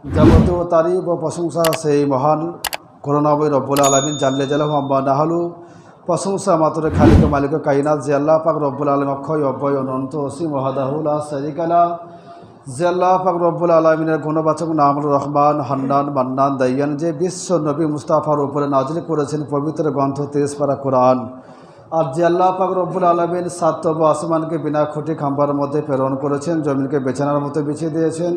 যাবতীয় তারিফ ও প্রশংসা সেই মহান করুণাময় রব্বুল আলামিন জাল্লে জালাহু আম্মা নাহালু। প্রশংসা মাত্র খালিক মালিক কাইনাত যে আল্লাহ পাক রব্বুল আলম অক্ষয় অব্যয় অনন্ত অসীম ওয়াহদাহুলা শরীকালা। যে আল্লাহ পাক রব্বুল আলমিনের গুণবাচক নাম রহমান, হান্নান, মান্নান, দাইয়ান, যে বিশ্ব নবী মুস্তাফার উপরে নাজিল করেছেন পবিত্র গ্রন্থ 23 পারা কোরআন। আর যে আল্লাহ পাক রব্বুল আলমিন সাতব আসমানকে বিনা খুঁটি খাম্বার মধ্যে প্রেরণ করেছেন, জমিনকে বেছানার মতো বিছিয়ে দিয়েছেন।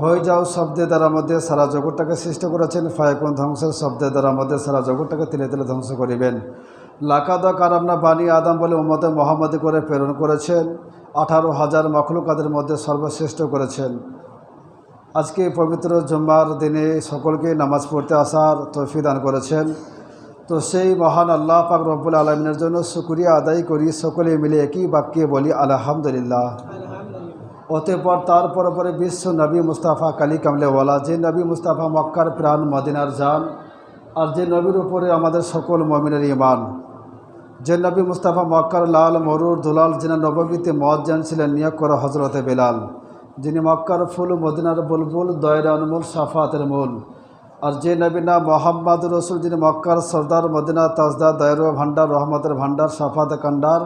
হয়ে যাও শব্দের দ্বারা মধ্যে সারা জগৎটাকে সৃষ্টি করেছেন। ফায়াকুন ধ্বংসের শব্দের দ্বারা মধ্যে সারা জগৎটাকে তিলে তিলে ধ্বংস করিবেন। লাকাদা কারামনা বানি আদম বলে উম্মতে মোহাম্মদী করে প্রেরণ করেছেন। 18,000 মখলুকাদের মধ্যে সর্বশ্রেষ্ঠ করেছেন। আজকে পবিত্র জুম্মার দিনে সকলকে নামাজ পড়তে আসার তৌফিক দান করেছেন। তো সেই মহান আল্লাহ পাক রব্বুল আলমিনের জন্য শুকরিয়া আদায় করি। সকলে মিলে একই বাক্যে বলি আলহামদুলিল্লাহ। অতঃপর তার পরে বিশ্ব নবী মুস্তাফা কালী কামলেওয়ালা, যে নবী মুস্তাফা মক্কার প্রাণ, মদিনার জান, আর যে নবীর উপরে আমাদের সকল মুমিনের ঈমান, যে নবী মুস্তাফা মক্কার লাল মরুর দুলাল, যিনি নববীতে মুয়াজ্জিন ছিলেন নিয়োগ করা হজরতে বেলাল, যিনি মক্কার ফুল, মদিনার বুলবুল, দয়ের আনমুল, সাফাতের মূল, আর যে নবী না মোহাম্মদ রসুল, যিনি মক্কার সর্দার, মদিনা তাজদার, দয়ের ভান্ডার, রহমতের ভান্ডার, সাফাত কান্ডার,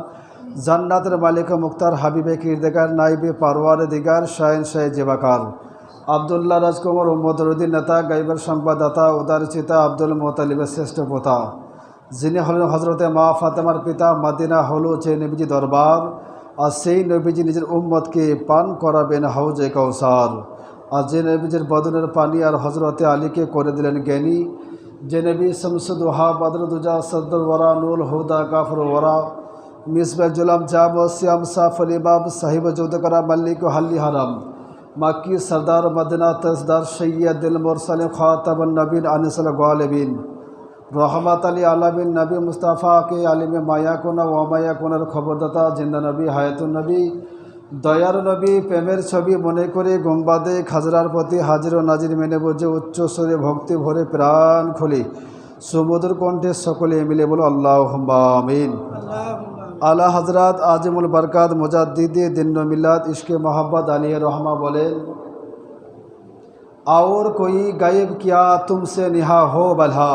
জান্নাতের মালিক মুক্তার, হাবিবে কিরদেগার, নাইবে পারওয়ারে দিগার, শাহিন শাহ জেবাকার, আবদুল্লাহ রাজকুমার, উম্মদরুদ্দিন নেতা, গাইবের সংবাদদাতা, উদারচিতা, আব্দুল মোতালিবের শ্রেষ্ঠ পোতা, যিনি হলেন হজরতে মা ফাতেমার পিতা। মদিনা হলো যে নবীজি দরবার, আর সেই নবীজি নিজের উম্মতকে পান করাবেন হাউজে কাউসার। আর যে নবীজির বদনের পানি আর হজরতে আলীকে করে দিলেন জ্ঞানী, যে নবী শামসুদোহা, বদরুদ্দোজা, সদর ওয়ারা, নুল হুদা, কাফর ওয়ারা, মিসবাহ জুলাম, জাম ও শ্যাম, সাফ আলিবাব, সাহিব জৌদকরা, মল্লিক ও হাল্লি হারাম, মাক্কি সরদার, মদিনা তসদার, সৈয়দুল মুরসালিন, খাতাবুন নবীন, আনিসুল গালিবিন, রহমত আলী আলামিন, নবী মুস্তাফাকে আলিমে মায়াকুনা ও মায়াকুনার খবরদাতা, জিন্দা নবী, হায়াতুন নবী, দয়ার নবী, প্রেমের ছবি মনে করে গম্বাদে খাজরার প্রতি হাজির ও নাজির মেনে বুঝে উচ্চ স্বরে ভক্তি ভরে প্রাণ খুলি সুমধুর কণ্ঠে সকলে মিলে বলো আল্লাহুম্মা আমিন। আলা হজরত আজিমুল বরকাত মুজাদ্দিদে দিন মিলাদ ইশকে मोहब्बत अली रहमा बोलें, और कोई गायब किया तुमसे निहा हो भला,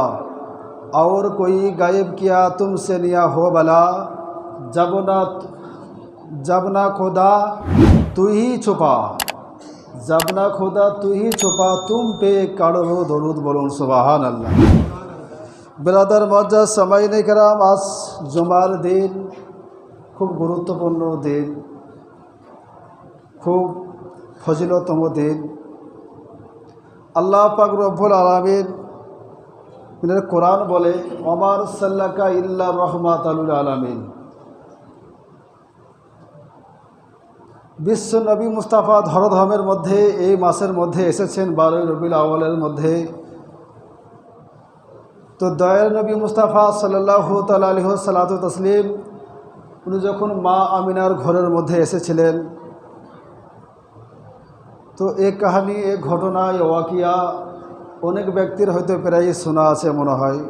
और कोई गायब किया तुमसे निहा हो भला, जब ना खुदा तू ही छुपा, जब ना खुदा तू ही छुपा, तुम पे करो दरूद बोलूं सुबहान अल्लाह। बिरादर मौजूद समाईने कराम, आज जुमार दिन খুব গুরুত্বপূর্ণ দিন, খুব ফজিলতম দিন। আল্লাহ পাক রব্বুল আলামিন কোরআন বলে, ওমা আরসালনাকা ইল্লা রাহমাতাল লিল আলামিন। বিশ্ব নবী মুস্তাফা ধরাধামের মধ্যে এই মাসের মধ্যে এসেছেন 12 রবিউল আউয়ালের মধ্যে। তো দয়ার নবী মুস্তাফা সাল্লাল্লাহু তাআলা আলাইহি সাল্লাতু তাসলিম, উনি যখন মা আমিনার ঘরের মধ্যে এসেছিলেন, তো এই কাহিনী, এই ঘটনা, এই ওয়াকিয়া অনেক ব্যক্তির হয়তো প্রায় শোনা আছে মনে হয়।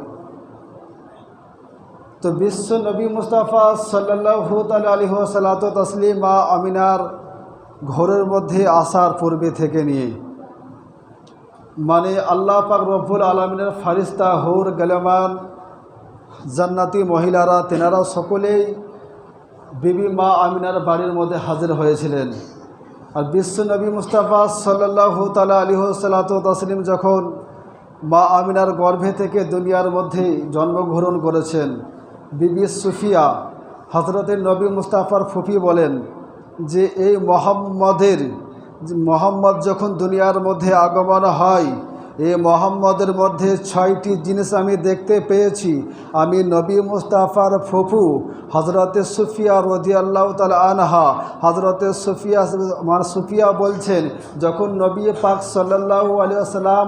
তো বিশ্ব নবী মুস্তাফা সাল্লাল্লাহু তাআলা আলাইহি সাল্লাতু তাসলিম মা আমিনার ঘরের মধ্যে আসার পূর্বে থেকে নিয়ে, মানে আল্লাহ পাক রব্বুল আলামিনের ফারিস্তা, হুর, গলেমান, জান্নাতি মহিলারা, তেনারা সকলেই বিবি মা আমিনার বাড়ির মধ্যে হাজির হয়েছিলেন। আর বিশ্ব নবী মুস্তাফা সাল্লাল্লাহু তাআলা আলাইহি সাল্লাতু তাসলিম যখন মা আমিনার গর্ভে থেকে দুনিয়ার মধ্যে জন্মগ্রহণ করেছেন, বিবি সুফিয়া হযরতে নবী মুস্তাফার ফুফি বলেন যে এই মোহাম্মদ যখন দুনিয়ার মধ্যে আগমন হয়, এই মোহাম্মদের মধ্যে 6টি জিনিস আমি দেখতে পেয়েছি। আমি নবী মুস্তাফার ফুফু হজরতে সুফিয়া রাদিয়াল্লাহু তাআলা আনহা, হজরতে সুফিয়া বলছেন, যখন নবী পাক সাল্লাল্লাহু আলাইহি ওয়াসাল্লাম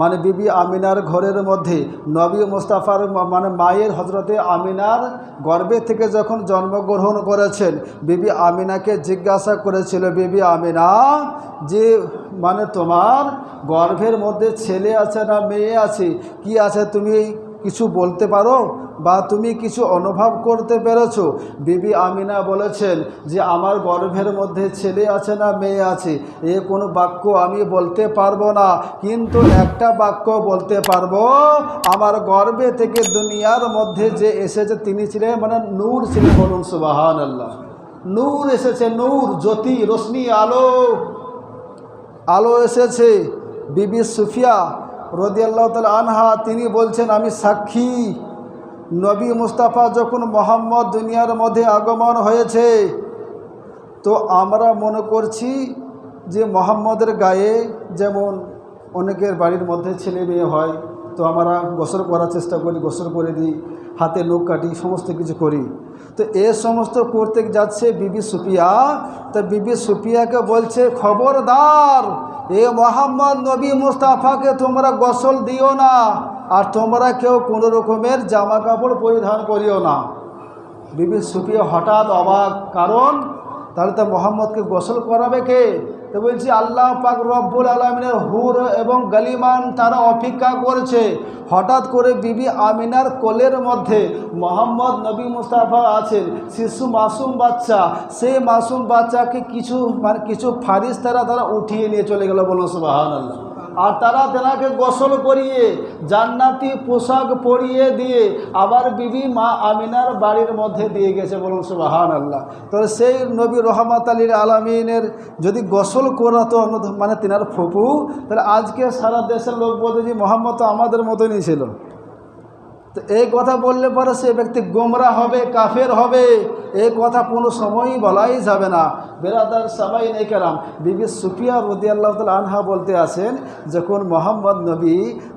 মানে বিবি আমিনার ঘরের মধ্যে নবী মুস্তাফার মানে মায়ের হজরতে আমিনার গর্ভে থেকে যখন জন্মগ্রহণ করেছেন, বিবি আমিনাকে জিজ্ঞাসা করেছিল, বিবি আমিনা, যে মানে তোমার গর্ভের মধ্যে ছেলে আছে না মেয়ে আছে, কি আছে, তুমি কিছু বলতে পারো? বা তুমি কিছু অনুভব করতে পেরেছো? বিবি আমিনা বলেছেন যে আমার গর্ভের মধ্যে ছেলে আছে না মেয়ে আছে এ কোনো বাক্য আমি বলতে পারবো না, কিন্তু একটা বাক্য বলতে পারবো, আমার গর্ভে থেকে দুনিয়ার মধ্যে যে এসেছে তিনি ছিলেন মানে নূর ছিলেন। বলুন সুবহানাল্লাহ। নূর এসেছে, নূর, জ্যোতি, রোশনি, আলো, আলো এসেছে। বিবি সুফিয়া রাদিয়াল্লাহু তাআলা আনহা তিনি বলছেন আমি সাক্ষী, নবী মুস্তাফা যখন মোহাম্মদ দুনিয়ার মধ্যে আগমন হয়েছে তো আমরা মনে করছি যে মোহাম্মদের গায়ে যেমন অনেকের বাড়ির মধ্যে ছেলে মেয়ে হয় তো আমরা গোসল করার চেষ্টা করি, গোসল করে দিই, হাতে নখ কাটি, সমস্ত কিছু করি। তো এ সমস্ত করতে যাচ্ছে বিবি সুফিয়া। তো বিবি সুফিয়াকে বলছে খবরদার, এ মোহাম্মদ নবী মুস্তাফাকে তোমরা গোসল দিও না, আর তোমরা কেউ কোনো রকমের জামা কাপড় পরিধান করিও না। বিবি সুফিয়া হঠাৎ অবাক, কারণ তাহলে তো মোহাম্মদকে গোসল করাবে কে? তো বলছি আল্লাহ পাক রব্বুল আলামিনের হুর এবং গালিমান তারা অপেক্ষা করছে। হঠাৎ করে বিবি আমিনার কোলের মধ্যে মোহাম্মদ নবী মুস্তাফা আছেন, শিশু মাসুম বাচ্চা, সেই মাসুম বাচ্চাকে কিছু ফারিস্তারা তারা উঠিয়ে নিয়ে চলে গেল। বলুন সুবহানাল্লাহ। আর তারা তেনাকে গোসল করিয়ে জান্নাতি পোশাক পরিয়ে দিয়ে আবার বিবি মা আমিনার বাড়ির মধ্যে দিয়ে গেছে। বলুন সুবহানাল্লাহ। তো সেই নবী রহমাত লিল আলামিনের যদি গোসল করাতো মানে তেনার ফুপু, তাহলে আজকে সারা দেশের লোক বলতে যে মোহাম্মদ তো আমাদের মতনই ছিল। তো এই কথা বললে পরে সে ব্যক্তি গোমরা হবে, কাফের হবে, এই কথা কোনো সময়ই বলাই যাবে না। বেরাদার সামাইন কেরাম, বিবি সুফিয়া রাদিয়াল্লাহু তাআলা আনহা বলতে আছেন যখন মোহাম্মদ নবী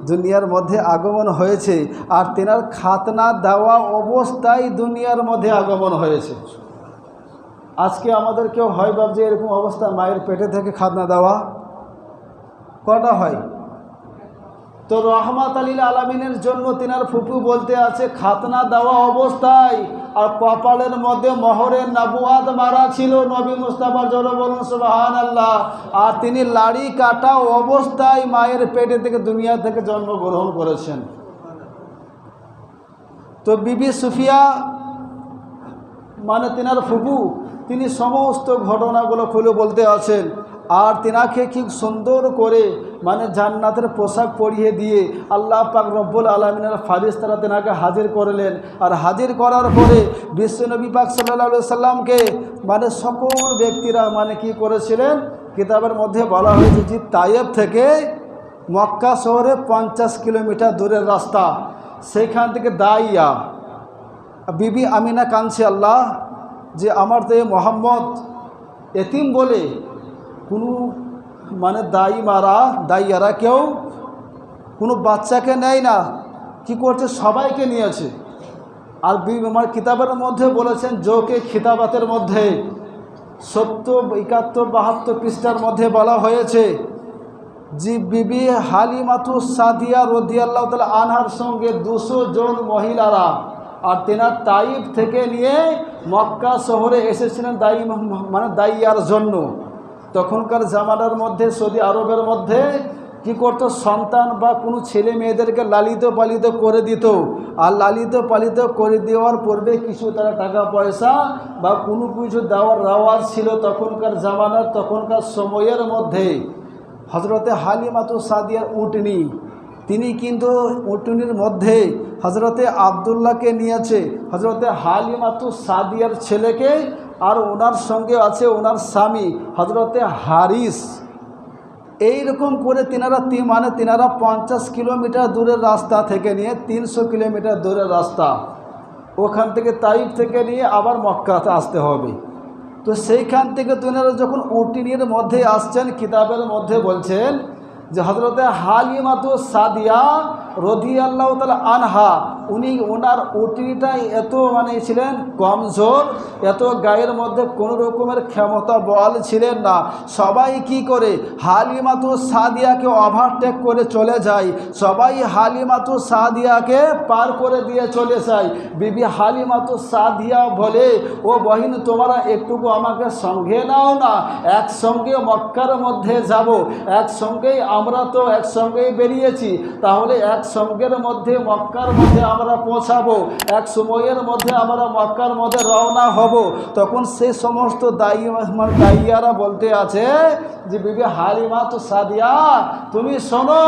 দুনিয়ার মধ্যে আগমন হয়েছে আর তেনার খাতনা দেওয়া অবস্থায় দুনিয়ার মধ্যে আগমন হয়েছে। আজকে আমাদের কেউ হয় ভাবছে এরকম অবস্থা, মায়ের পেটে থেকে খাতনা দেওয়া কটা হয়? তো রহমাত লিল আলামিনের জন্য তিনার ফুপু বলতে আছে খাতনা দেওয়া অবস্থায় আর কপালের মধ্যে মোহরের নবুয়াত মারা ছিল নবী মুস্তাফার জন্য। বলুন সুবহানাল্লাহ। আর তিনি লাড়ি কাটা অবস্থায় মায়ের পেটে থেকে দুনিয়া থেকে জন্মগ্রহণ করেছেন। তো বিবি সুফিয়া মানে তিনার ফুপু তিনি সমস্ত ঘটনাগুলো খুলে বলতে আছেন। আর তিনাকে খুব সুন্দর করে মানে জান্নাতের পোশাক পরিয়ে দিয়ে আল্লাহ পাক রব্বুল আলামিনের ফারিস্তারা তেনাকে হাজির করলেন। আর হাজির করার পরে বিশ্বনবী পাক সাল্লাল্লাহু আলাইহি সাল্লামকে মানে সকল ব্যক্তিরা মানে কি করেছিলেন, কিতাবের মধ্যে বলা হয়েছে যে তায়েব থেকে মক্কা শহরে 50 কিলোমিটার দূরের রাস্তা, সেইখান থেকে দাইয়া বিবি আমিনা কাঁদছে, আল্লাহ যে আমার তো মোহাম্মদ এতিম বলে কোনো মানে দাইয়ারা কেউ কোনো বাচ্চাকে নেয় না, কি করছে সবাইকে নিয়েছে। আর আমার কিতাবের মধ্যে বলেছেন জোকে খিতাবাতের মধ্যে 70, 71, 72 পৃষ্ঠার মধ্যে বলা হয়েছে যে বিবি হালিমাতু সাদিয়া রাদিয়াল্লাহু তাআলা আনহার সঙ্গে 200 জন মহিলারা আর তেনার তাইফ থেকে নিয়ে মক্কা শহরে এসেছিলেন মানে দাইয়ার জন্য। তখনকার জামানার মধ্যে সৌদি আরবের মধ্যে কি করতো, সন্তান বা কোনো ছেলে মেয়েদেরকে লালিত পালিত করে দিত। আর লালিত পালিত করে দেওয়ার পূর্বে কিছু তারা টাকা পয়সা বা কোনো কিছু দেওয়ার রেওয়াজ ছিল তখনকার জামানার, তখনকার সময়ের মধ্যে। হজরতে হালিমাতু সাদিয়ার উটনি, তিনি কিন্তু উটনির মধ্যে হজরতে আবদুল্লাহকে নিয়েছে, হজরতে হালিমাতু সাদিয়ার ছেলেকে, আর ওনার সঙ্গে আছে ওনার স্বামী হজরতে হারিস। এই রকম করে তিনারা 50 কিলোমিটার দূরের রাস্তা থেকে নিয়ে 300 কিলোমিটার দূরের রাস্তা, ওখান থেকে তাইফ থেকে নিয়ে আবার মক্কাতে আসতে হবে। তো সেইখান থেকে তিনারা যখন উটনির মধ্যে আসছেন, কিতাবের মধ্যে বলছেন যে হজরতে হালিমাতু সাদিয়া রাদিয়াল্লাহু তাআলা আনহা উনি ওনার উটনিটাই এত মানে ছিলেন কমজোর, এত গায়ের মধ্যে কোনো রকমের ক্ষমতা বল ছিলেন না। সবাই কি করে হালিমাতু সাদিয়াকে ওভারটেক করে চলে যায়, সবাই হালিমাতু সাদিয়াকে পার করে দিয়ে চলে যায়। বিবি হালিমাতু সাদিয়া বলে, ও বহিন তোমরা একটুকু আমাকে সঙ্গে নাও না, একসঙ্গে মক্কার মধ্যে যাব, একসঙ্গেই আমরা তো একসঙ্গেই বেরিয়েছি, তাহলে এক সঙ্গের মধ্যে মক্কার মধ্যে আমরা পৌঁছাবো, এক সময়ের মধ্যে আমরা মক্কার মধ্যে রওনা হব। তখন সেই সমস্ত দাইয়ারা বলতে আছে যে বিবি হালিমা তো সাদিয়া, তুমি শোনো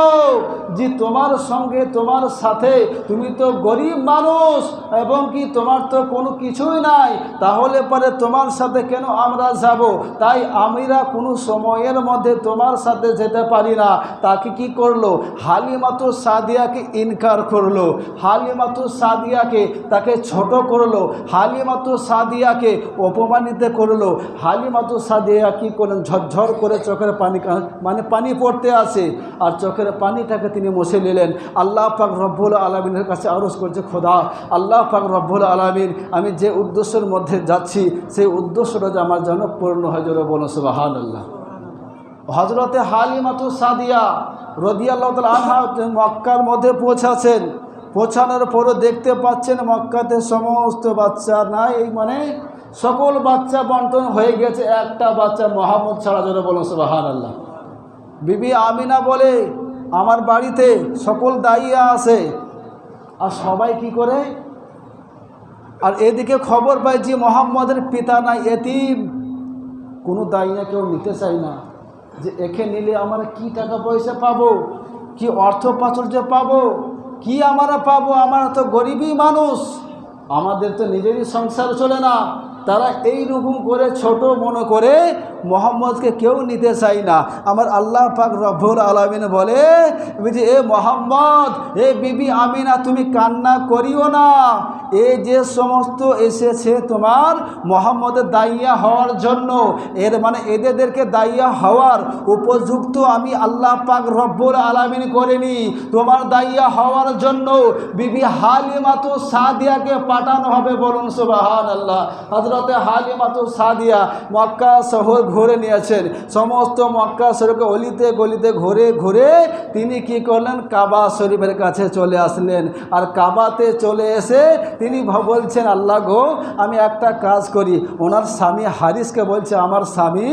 যে তোমার সঙ্গে তোমার সাথে, তুমি তো গরিব মানুষ এবং কি তোমার তো কোনো কিছুই নাই, তাহলে পরে তোমার সাথে কেন আমরা যাব? তাই আমরা কোনো সময়ের মধ্যে তোমার সাথে যেতে পারি না। তাকে কি করলো? হালিমা তো সাদিয়াকে ইনকার করলো, হালিমা তো সাদিয়াকে তাকে ছোট করলো, হালিমা তো সাদিয়াকে অপমানিত করলো। হালিমা তো সাদিয়া কি করলেন? ঝরঝর করে চোখের পানি, মানে পানি পড়তে আসে, আর চোখের পানিটাকে তিনি মুছে নিলেন। আল্লাহ পাক রব্বুল আলামিনের কাছে আরজ করছে, খোদা আল্লাহ পাক রব্বুল আলামিন, আমি যে উদ্দেশ্যের মধ্যে যাচ্ছি সেই উদ্দেশ্যটা যে আমার জন্য পূর্ণ হয়, জোরে বলুন সুবহানাল্লাহ। হযরতে হালিমা তো সাদিয়া রাদিয়াল্লাহু তাআলা আনহা মক্কার মধ্যে পৌঁছাছেন। পৌঁছানোর পরও দেখতে পাচ্ছেন মক্কাতে সমস্ত বাচ্চা নাই, মানে সকল বাচ্চা বন্টন হয়ে গেছে, একটা বাচ্চা মোহাম্মদ ছাড়া, জোরে বলুন সুবহানাল্লাহ। বিবি আমিনা বলে, আমার বাড়িতে সকল দাইয়া আছে, আর সবাই কি করে, আর এদিকে খবর পাই যে মোহাম্মদের পিতা নাই, এতিম। কোনো দাইয়া কেউ নিতে চায় না, যে একে নিলে আমরা কি টাকা পয়সা পাবো, কি অর্থ প্রাচুর্য পাবো, কি আমরা পাবো? আমরা তো গরিবই মানুষ, আমাদের তো নিজেরই সংসার চলে না। তারা এই রকম করে ছোট মনে করে মোহাম্মদকে কেউ নিতে চায় না। আমার আল্লাহ পাক রব্বুল আলামিন বলে যে এ মোহাম্মদ, এ বিবি আমিনা, তুমি কান্না করিও না। এই যে সমস্ত এসেছে তোমার মোহাম্মদের দাইয়া হওয়ার জন্য, এর মানে এদেরকে দাইয়া হওয়ার উপযুক্ত আমি আল্লাহ পাক রব্বুল আলামিন করিনি। তোমার দাইয়া হওয়ার জন্য বিবি হালিমা তো সাদিয়াকে পাঠানো হবে, বলুন সুবহানাল্লাহ। হযরতে হালিমা তো সাদিয়া মক্কা শহর ঘুরে নিয়েছেন, সমস্ত মক্কা শরীফকে অলিতে গলিতে ঘুরে ঘুরে তিনি কি করলেন? কাবা শরীফের কাছে চলে আসলেন। আর কাবাতে চলে এসে তিনি বলছেন, আল্লাহ গো, আমি একটা কাজ করি। ওনার স্বামী হারিসকে বলছে, আমার স্বামী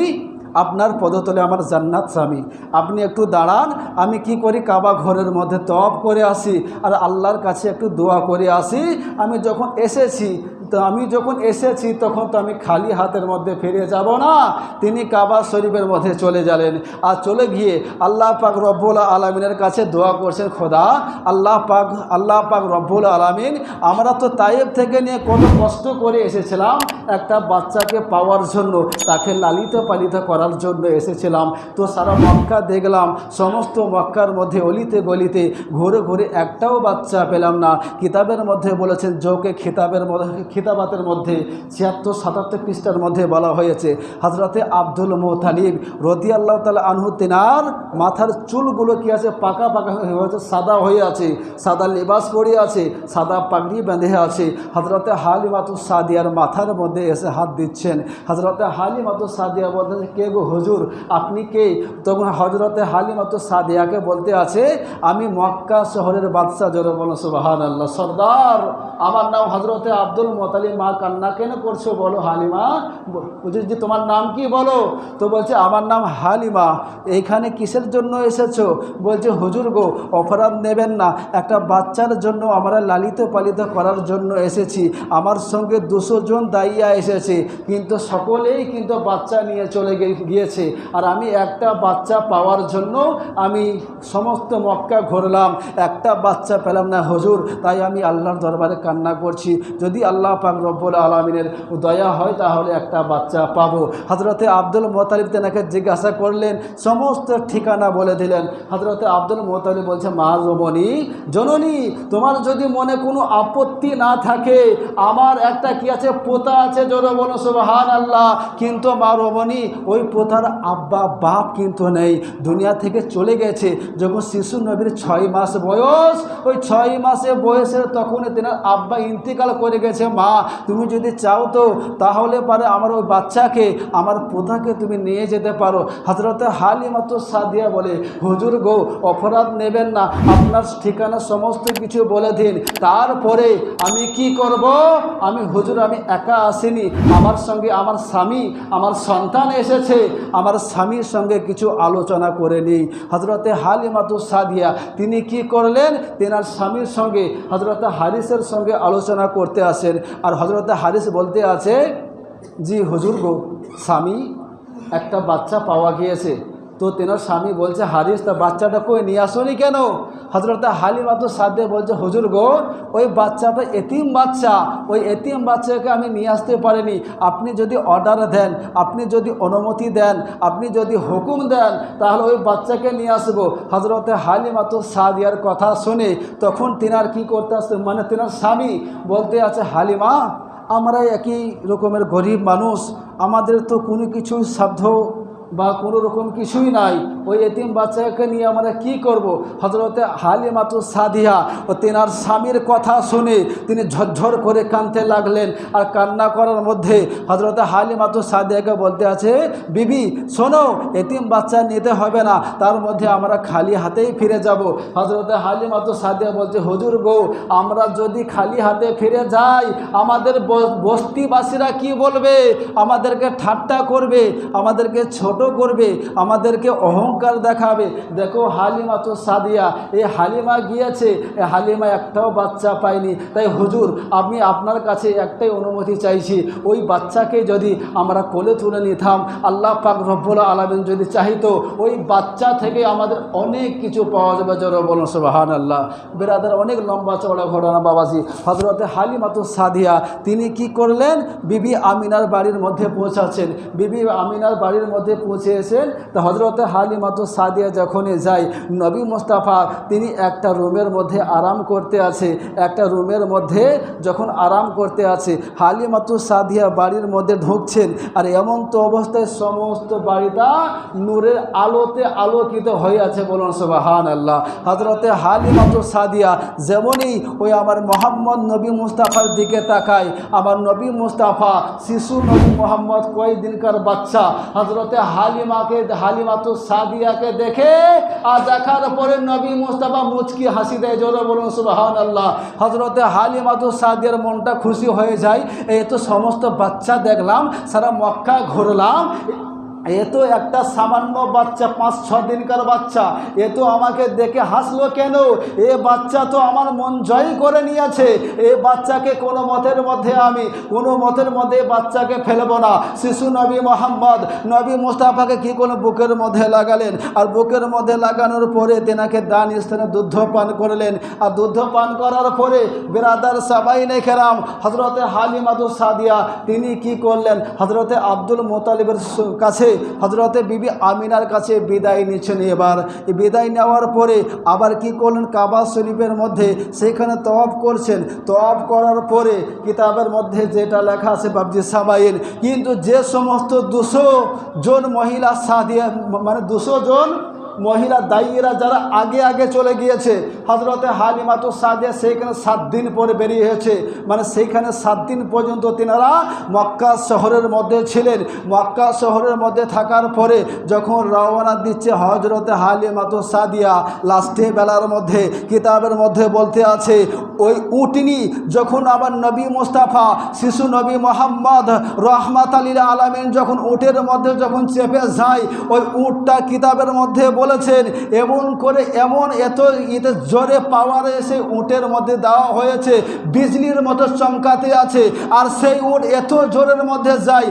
আপনার পদতলে আমার জান্নাত স্বামী, আপনি একটু দাঁড়ান, আমি কি করি কাবা ঘরের মধ্যে তওয়াফ করে আসি, আর আল্লাহর কাছে একটু দোয়া করে আসি। আমি যখন এসেছি তখন তো আমি খালি হাতের মধ্যে ফিরে যাব না। তিনি কাবা শরীফের মধ্যে চলে গেলেন, আর চলে গিয়ে আল্লাহ পাক রব্বুল আলামিনের কাছে দোয়া করছেন, খোদা আল্লাহ পাক রব্বুল আলামিন, আমরা তো তায়েব থেকে নিয়ে কত কষ্ট করে এসেছিলাম একটা বাচ্চাকে পাওয়ার জন্য, তাকে লালিত পালিত করার জন্য এসেছিলাম। তো সারা মক্কা দেখলাম, সমস্ত মক্কার মধ্যে অলিতে গলিতে ঘুরে ঘুরে একটাও বাচ্চা পেলাম না। কিতাবের মধ্যে বলেছেন, যোগে খিতাবাতের মধ্যে 76-77 পৃষ্ঠার মধ্যে বলা হয়েছে, হযরতে আব্দুল মুত্তালিব রাদিয়াল্লাহু তাআলা আনহু, তেনার মাথার চুলগুলো কি আছে? পাকা পাকা হয়ে আছে, সাদা হয়ে আছে, সাদা লেবাস পরে আছে, সাদা পাগড়ি বেঁধে আছে। হযরতে হালিমা তো সাদিয়ার মাথার মধ্যে এসে হাত দিচ্ছেন। হযরতে হালিমা তো সাদিয়া বলতে, কে গো হুজুর, আপনি কে? তখন হযরতে হালিমা তো সাদিয়াকে বলতে আছে, আমি মক্কা শহরের বাদশা, জোরে বলো সুবহানাল্লাহ, সরদার, আমার নাম হযরতে আব্দুল মুত্তালিব। মা কান্না কেন করছো বলো? হালিমা, হুজুর জি তোমার নাম কি বলো? তো বলছে, আমার নাম হালিমা। এইখানে কিসের জন্য এসেছো? বলছে, হুজুর গো, অপরাধ নেবেন না, একটা বাচ্চার জন্য আমরা লালিত পালিত করার জন্য এসেছি। আমার সঙ্গে 200 জন দাইয়া এসেছে, কিন্তু সকলেই কিন্তু বাচ্চা নিয়ে চলে গিয়েছে, আর আমি একটা বাচ্চা পাওয়ার জন্য আমি সমস্ত মক্কা ঘুরলাম, একটা বাচ্চা পেলাম না হুজুর, তাই আমি আল্লাহর দরবারে কান্না করছি। যদি আল্লাহ পাক রব্বুল আলামিনের দয়া হয় তাহলে একটা বাচ্চা পাবো। হযরতে আব্দুল মুত্তালিব তেনাকে জিজ্ঞাসা করলেন, সমস্ত ঠিকানা বলে দিলেন। হযরতে আব্দুল মুত্তালিব বলছে, মা রমণী, জননী, তোমার যদি মনে কোনো আপত্তি না থাকে, আমার একটা কি আছে? পোতা আছে, জোরে বলো সুবহানাল্লাহ। কিন্তু মা রমণী, ওই পোতার আব্বা বাপ কিন্তু নেই, দুনিয়া থেকে চলে গেছে। যখন শিশু নবীর 6 মাস বয়স, ওই 6 মাসে বয়সের তখন তেনার আব্বা ইন্তিকাল করে গেছে। মা তুমি যদি চাও তো তাহলে পারে আমার ওই বাচ্চাকে আমার প্রধাকে তুমি নিয়ে যেতে পারো। হযরতে হালিমাতুস সাদিয়া বলে, হুজুর গো অপরাধ নেবেন না, আপনার ঠিকানা সমস্ত কিছু বলে দিন, তারপরে আমি কি করব। আমি হুজুর আমি একা আসিনি, আমার সঙ্গে আমার স্বামী আমার সন্তান এসেছে, আমার স্বামীর সঙ্গে কিছু আলোচনা করে নিই। হযরতে হালিমাতুস সাদিয়া তিনি কি করলেন, তেনার স্বামীর সঙ্গে হযরতে হারিসের সঙ্গে আলোচনা করতে আসেন। আর হযরতে হারিস বলতে আছে, জি হুজুর গো স্বামী একটা বাচ্চা পাওয়া গিয়েছে। তো তেনার স্বামী বলছে, হারিস তা বাচ্চাটা কই নিয়ে আসোনি কেন? হযরতে হালিমাতুস সাদিয়া বলছে, হুজুর গো ওই বাচ্চাটা এতিম বাচ্চা, ওই এতিম বাচ্চাকে আমি নিয়ে আসতে পারিনি। আপনি যদি অর্ডার দেন, আপনি যদি অনুমতি দেন, আপনি যদি হুকুম দেন, তাহলে ওই বাচ্চাকে নিয়ে আসবো। হযরতে হালিমাতুস সাদিয়ার কথা শুনে তখন তিনার কি করতে আসছে, মানে তিনার স্বামী বলতে আছে, হালিমা আমরা একই রকমের গরিব মানুষ, আমাদের তো কোনো কিছুই সাধ্য বা কোনো রকম কিছুই নাই, ওই এতিম বাচ্চাকে নিয়ে আমরা কি করব। হযরতে হালিমাতুস সাদিয়া ও তেনার স্বামীর কথা শুনে তিনি ঝরঝর করে কাঁদতে লাগলেন। আর কান্না করার মধ্যে হযরতে হালিমাতুস সাদিয়াকে বলতে আছে, বিবি শোনো এতিম বাচ্চা নিতে হবে না, তার মধ্যে আমরা খালি হাতেই ফিরে যাব। হযরতে হালিমাতুস সাদিয়া বলছে, হুজুর গো আমরা যদি খালি হাতে ফিরে যাই আমাদের বস্তিবাসীরা কি বলবে, আমাদেরকে ঠাট্টা করবে, আমাদেরকে ছোট করবে, আমাদেরকে অহংকার দেখাবে। দেখো হালিমাতুস সাদিয়া, এই হালিমা গিয়েছে, এই হালিমা একটাও বাচ্চা পায়নি। তাই হুজুর আমি আপনার কাছে একটাই অনুমতি চাইছি, ওই বাচ্চাকে যদি আমরা কোলে তুলে নিতাম, আল্লাহ পাক রব্বুল আলামিন যদি চাইতো ওই বাচ্চা থেকে আমাদের অনেক কিছু পাওয়া যাবে। জোরে বলুন সুবহানাল্লাহ। বিরাদার অনেক লম্বা চওড়া ঘটনা বাবাজি। হযরতে হালিমাতুস সাদিয়া তিনি কি করলেন, বিবি আমিনার বাড়ির মধ্যে পৌঁছাচ্ছেন। বিবি আমিনার বাড়ির মধ্যে পৌঁছেছেন। তো হযরতে হালিমাতুস সাদিয়া যখনই যায়, নবী মুস্তাফা তিনি একটা রুমের মধ্যে আরাম করতে আছে, একটা রুমের মধ্যে যখন আরাম করতে আছে, হালিমাতুস সাদিয়া বাড়ির মধ্যে ঢুকছেন। আর এমন তো অবস্থায় সমস্ত বাড়িটা নূরের আলোতে আলোকিত হয়ে আছে। বলুন সুবহানাল্লাহ। হযরতে হালিমাতুস সাদিয়া যেমনই ওই আমার মোহাম্মদ নবী মুস্তাফার দিকে তাকায়, আমার নবী মুস্তাফা শিশু নবী মোহাম্মদ কয়েকদিনকার বাচ্চা হযরতে হালিমাতুস সাদিয়াকে দেখে আর দেখার পরে নবী মুস্তাফা মুচকি হাসি দেয়। জোরে বলুন সুবহানাল্লাহ। হযরতে হালিমাতুস সাদিয়ার মনটা খুশি হয়ে যায়, এই তো সমস্ত বাচ্চা দেখলাম, সারা মক্কা ঘুরলাম, এ তো একটা সামান্য বাচ্চা 5-6 দিনকার বাচ্চা, এ তো আমাকে দেখে হাসলো কেন? এ বাচ্চা তো আমার মন জয় করে নিয়েছে, এ বাচ্চাকে কোনো মতের মধ্যে বাচ্চাকে ফেলবো না। শিশু নবী মোহাম্মদ নবী মুস্তাফাকে কি কোনো বুকের মধ্যে লাগালেন, আর বুকের মধ্যে লাগানোর পরে তেনাকে দান স্থানে দুধ পান করলেন। আর দুধ পান করার পরে বিরাদার সাবাইনে কেরাম হযরতে হালিমাতুস সাদিয়া তিনি কি করলেন, হযরতে আব্দুল মুত্তালিবের কাছে হযরতে বিবি আমিনার কাছে বিদায় নিচ্ছেন। এবার বিদায় নেওয়ার পরে আবার কি করলেন, কাবা শরীফের মধ্যে সেখানে তওয়াফ করছেন। তওয়াফ করার পরে কিতাবের মধ্যে যেটা লেখা আছে বাবজি সাবাইন, কিন্তু যে সমস্ত 200 জন মহিলা সাদিয়া, মানে 200 জন মহিলা দায়ীরা যারা আগে চলে গিয়েছে, হযরতে হালিমাতুস সাদিয়া সেইখানে 7 দিন পরে বেরিয়ে হয়েছে, মানে সেইখানে 7 দিন পর্যন্ত তিনারা মক্কা শহরের মধ্যে ছিলেন। মক্কা শহরের মধ্যে থাকার পরে যখন রওনা দিচ্ছে হযরতে হালিমাতুস সাদিয়া, লাস্টে বেলার মধ্যে কিতাবের মধ্যে বলতে আছে, ওই উটনি যখন আবার নবী মুস্তাফা শিশু নবী মোহাম্মদ রহমাতুল লিল আলামিন যখন উটের মধ্যে যখন চেপে যায়, ওই উটটা কিতাবের মধ্যে বলেছেন এমন এত জোরে পাওয়ারে সেই উটের মধ্যে দেওয়া হয়েছে, বিজলির মতো চমকাতে আছে। আর সেই উট এত জোরের মধ্যে যায়,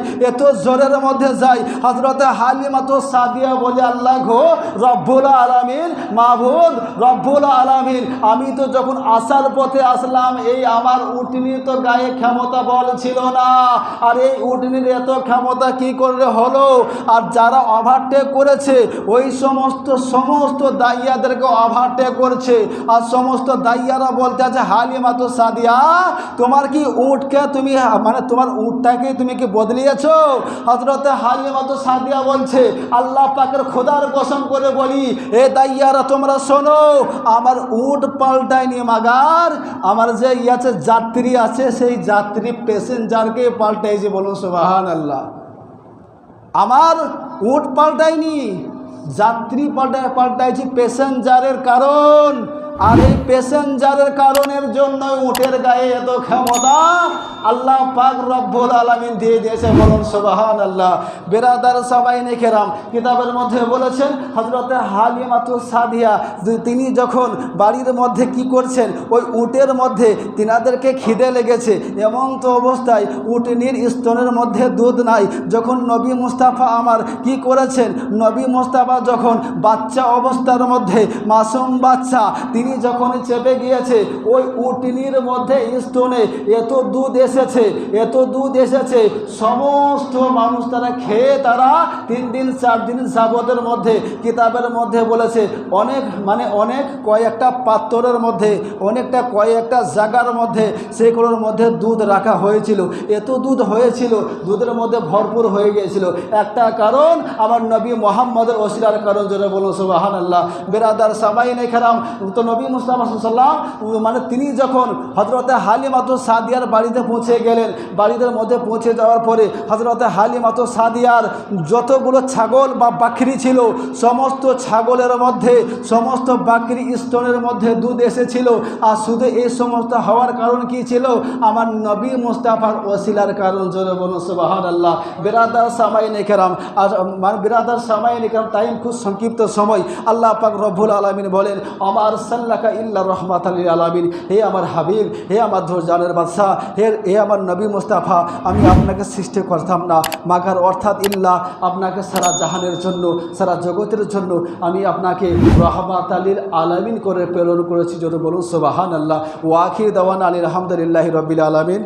হযরতে হালিমাতুস সাদিয়া বলে, আল্লাহ গো রব্বুল আলামিন, মাবুদ রব্বুল আলামিন, আমি তো যখন আসার পথে আসলাম, এই আমার উটনির তো গায়ে ক্ষমতা বল ছিল না, আর এই উটনির এত ক্ষমতা কি করে হলো? আর যারা ওভারটেক করেছে ওই সমস্ত সমস্ত দাইয়াদেরকে ওভারটেক করছে। আর সমস্ত দাইয়ারা বলতে আছে, হালিমা তো সাদিয়া, তোমার কি উটকে তুমি মানে তোমার উটটাকে তুমি কি বদলিয়েছো? হযরত হালিমা তো সাদিয়া বলছে, আল্লাহ পাকের খোদার কসম করে বলি, এ দাইয়ারা তোমরা শোনো, আমার উট পাল্টায়নি, মাগার আমার যে যাত্রী আছে সেই যাত্রী প্যাসেঞ্জারকে পাল্টাইছে। বলুন সুবহানাল্লাহ। আমার উট পাল্টায়নি, যাত্রী পাল্টাইছি প্যাসেঞ্জারের কারণ। আর এই প্যাসেঞ্জারের কারণের জন্য উটের গায়ে এত ক্ষমতা আল্লাহ পাক রব্বুল আলামিন দিয়ে দিয়েছে। বলুন সুবহানাল্লাহ। বেরাদার সামাইনে কেরাম কিতাবের মধ্যে বলেছেন, হযরতে হালিমাতুস সাদিয়া তিনি যখন বাড়ির মধ্যে কি করছেন, ওই উটের মধ্যে তিনাদেরকে খিদে লেগেছে, এমন তো অবস্থায় উটনির স্তনের মধ্যে দুধ নাই। যখন নবী মুস্তাফা আমার কি করেছেন, নবী মুস্তাফা যখন বাচ্চা অবস্থার মধ্যে, মাসুম বাচ্চা, তিনি যখন চেপে গিয়েছে ওই উটনির মধ্যে স্তনে এত দুধ এসেছে, সমস্ত মানুষ তারা খেয়ে তারা 3 দিন 4 দিন যাবতের মধ্যে কিতাবের মধ্যে বলেছে অনেক কয়েকটা পাত্রের মধ্যে, কয়েকটা জায়গার মধ্যে সেগুলোর মধ্যে দুধ রাখা হয়েছিল। এত দুধ হয়েছিল, দুধের মধ্যে ভরপুর হয়ে গিয়েছিল। একটা কারণ আমার নবী মুহাম্মদের ওসিলার কারণ, জোরে বলুন সুবহানাল্লাহ। বেরাদার সামাইনে কেরাম, তো নবী মুস্তাফা সাল্লাল্লাহু তিনি যখন হযরতে হালিমাতুস সাদিয়ার বাড়িতে পৌঁছে গেলেন, বাড়ির মধ্যে পৌঁছে যাওয়ার পরে হযরতে হালিমাতুস সাদিয়ার যতগুলো ছাগল বা বাকরি ছিল, সমস্ত ছাগলের মধ্যে, সমস্ত বাকরি স্তনের মধ্যে দুধ এসেছিল। আর শুধু এই সমস্ত হওয়ার কারণ কি ছিল? আমার নবী মুস্তাফার ওসিলার কারণ, জোরে বলুন সুবহানাল্লাহ। বেরাদার সামাইনে কেরাম, আর বেরাদার সামাইনে কেরাম, টাইম খুব সংক্ষিপ্ত সময়। আল্লাহ পাক রব্বুল আলামিন বলেন, আমার সাল্লাকা ইল্লা রাহমাতাল লিল আলামিন, হে আমার হাবিব, হে আমার জানের বাদশা, হে আমার নবী মুস্তাফা, আমি আপনাকে সৃষ্টি করতাম না মাগার অর্থাৎ ইল্লা, আপনাকে সারা জাহানের জন্য, সারা জগতের জন্য আমি আপনাকে রাহমাতাল লিল আলামিন করে প্রেরণ করেছি। জোরে বলুন সুবহানাল্লাহ। ওয়া আখির দাওয়ানা আলহামদুলিল্লাহি রাব্বিল আলামিন।